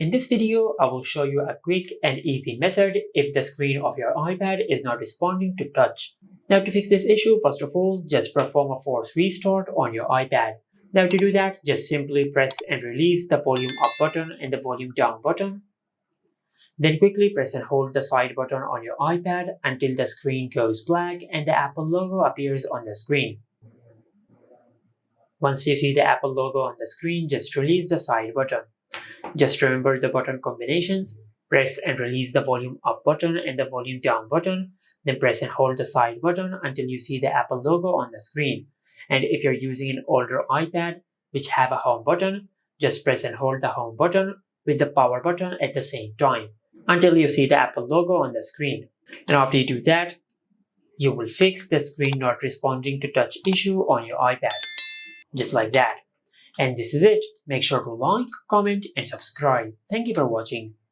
In this video, I will show you a quick and easy method if the screen of your iPad is not responding to touch. Now to fix this issue, first of all, just perform a force restart on your iPad. Now to do that, just simply press and release the volume up button and the volume down button. Then quickly press and hold the side button on your iPad until the screen goes black and the Apple logo appears on the screen. Once you see the Apple logo on the screen, just release the side button. Just remember the button combinations. Press and release the volume up button and the volume down button. Then press and hold the side button until you see the Apple logo on the screen. And if you're using an older iPad which have a home button, just press and hold the home button with the power button at the same time until you see the Apple logo on the screen. And after you do that, you will fix the screen not responding to touch issue on your iPad. Just like that. And this is it. Make sure to like, comment, and subscribe. Thank you for watching.